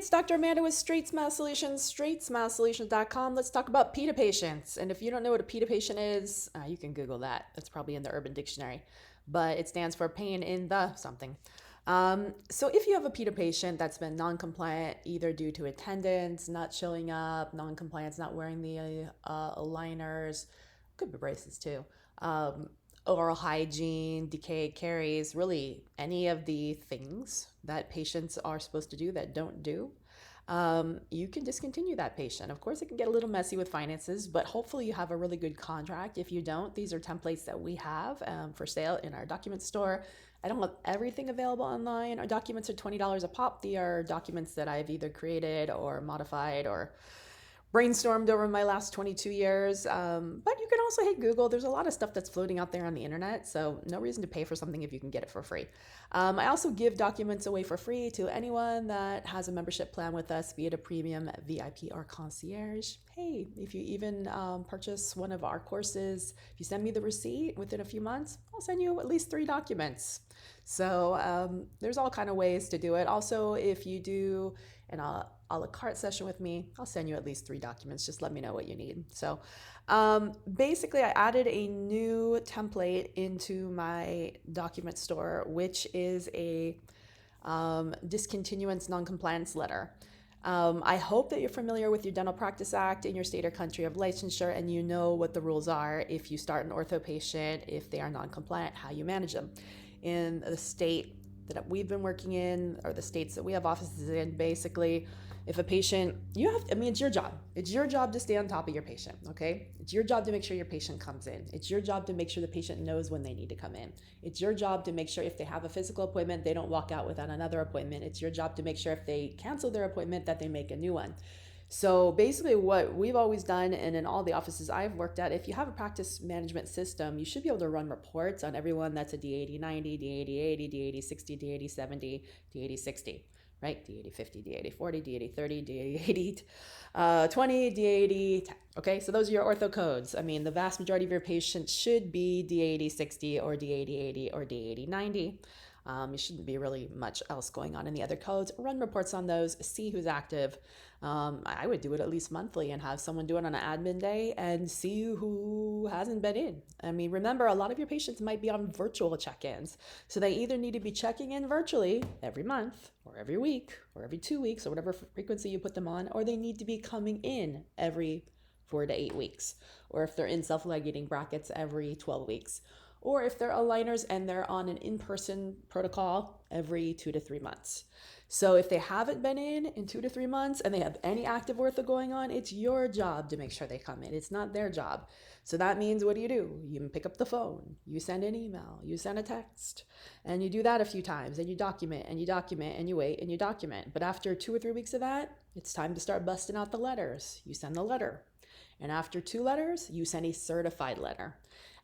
it's Dr. Amanda with Straightsmile Solutions, straightsmilesolutions.com. Let's talk about PITA patients. And if you don't know what a PITA patient is, you can Google that. It's probably in the Urban Dictionary, but it stands for pain in the something. So if you have a PITA patient that's been non-compliant, either due to attendance, not showing up, non-compliance, not wearing the aligners, could be braces too, oral hygiene, decayed caries, really any of the things that patients are supposed to do that don't do, you can discontinue that patient. Of course, it can get a little messy with finances, but hopefully you have a really good contract. If you don't, these are templates that we have for sale in our document store. I don't have everything available online. Our documents are $20 a pop. They are documents that I've either created or modified or brainstormed over my last 22 years. But you can also hit Google. There's a lot of stuff that's floating out there on the internet, so no reason to pay for something if you can get it for free. I also give documents away for free to anyone that has a membership plan with us, be it a premium, VIP, or concierge. Hey, if you even purchase one of our courses, if you send me the receipt within a few months, I'll send you at least 3 documents. So there's all kind of ways to do it. Also, if you do an a la carte session with me, I'll send you at least 3 documents. Just let me know what you need. So basically, I added a new template into my document store, which is a discontinuance non-compliance letter. I hope that you're familiar with your Dental Practice Act in your state or country of licensure, and you know what the rules are if you start an ortho patient, if they are non-compliant, how you manage them. In the state that we've been working in, or the states that we have offices in, basically, if a patient, it's your job. It's your job to stay on top of your patient, okay? It's your job to make sure your patient comes in. It's your job to make sure the patient knows when they need to come in. It's your job to make sure if they have a physical appointment, they don't walk out without another appointment. It's your job to make sure if they cancel their appointment that they make a new one. So basically what we've always done, and in all the offices I've worked at, if you have a practice management system, you should be able to run reports on everyone that's a D80-90, D80-80, D80-60, D80-70, D80-60, right? D80-50, D80-40, D80-30, D80-80, 20, D80-10. Okay, so those are your ortho codes. I mean, the vast majority of your patients should be D80-60 or D80-80 or D80-90. There shouldn't be really much else going on in the other codes. Run reports on those, see who's active. I would do it at least monthly and have someone do it on an admin day and see who hasn't been in. I mean, remember, a lot of your patients might be on virtual check-ins. So they either need to be checking in virtually every month or every week or every 2 weeks or whatever frequency you put them on, or they need to be coming in every 4 to 8 weeks, or if they're in self-ligating brackets, every 12 weeks. Or if they're aligners and they're on an in-person protocol every 2 to 3 months. So if they haven't been in 2 to 3 months and they have any active ortho going on, it's your job to make sure they come in. It's not their job. So that means, what do? You pick up the phone, you send an email, you send a text, and you do that a few times, and you document, and you document, and you wait, and you document. But after 2 or 3 weeks of that, it's time to start busting out the letters. You send the letter. And after 2 letters, you send a certified letter.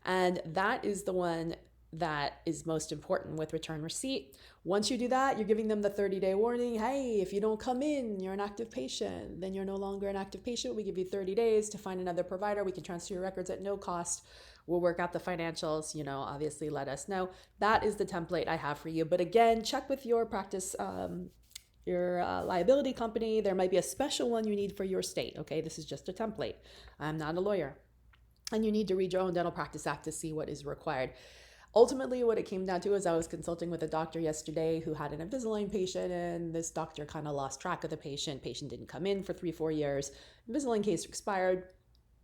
And that is the one that is most important with return receipt. Once you do that, you're giving them the 30-day warning. Hey, if you don't come in, you're an active patient. Then you're no longer an active patient. We give you 30 days to find another provider. We can transfer your records at no cost. We'll work out the financials, obviously let us know. That is the template I have for you. But again, check with your practice, your liability company. There might be a special one you need for your state. Okay, this is just a template. I'm not a lawyer. And you need to read your own Dental Practice Act to see what is required. Ultimately, what it came down to is I was consulting with a doctor yesterday who had an Invisalign patient, and this doctor kind of lost track of the patient. Patient didn't come in for 3-4 years. Invisalign case expired.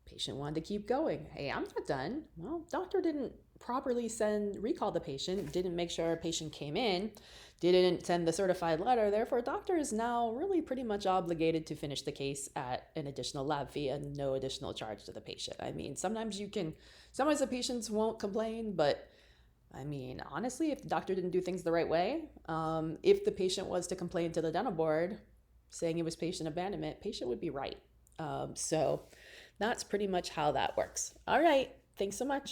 Patient wanted to keep going. Hey, I'm not done. Well, doctor didn't properly recall the patient, didn't make sure a patient came in, didn't send the certified letter. Therefore, doctor is now really pretty much obligated to finish the case at an additional lab fee and no additional charge to the patient. I mean, sometimes the patients won't complain, but I mean, honestly, if the doctor didn't do things the right way, if the patient was to complain to the dental board saying it was patient abandonment, patient would be right. So that's pretty much how that works. All right. Thanks so much.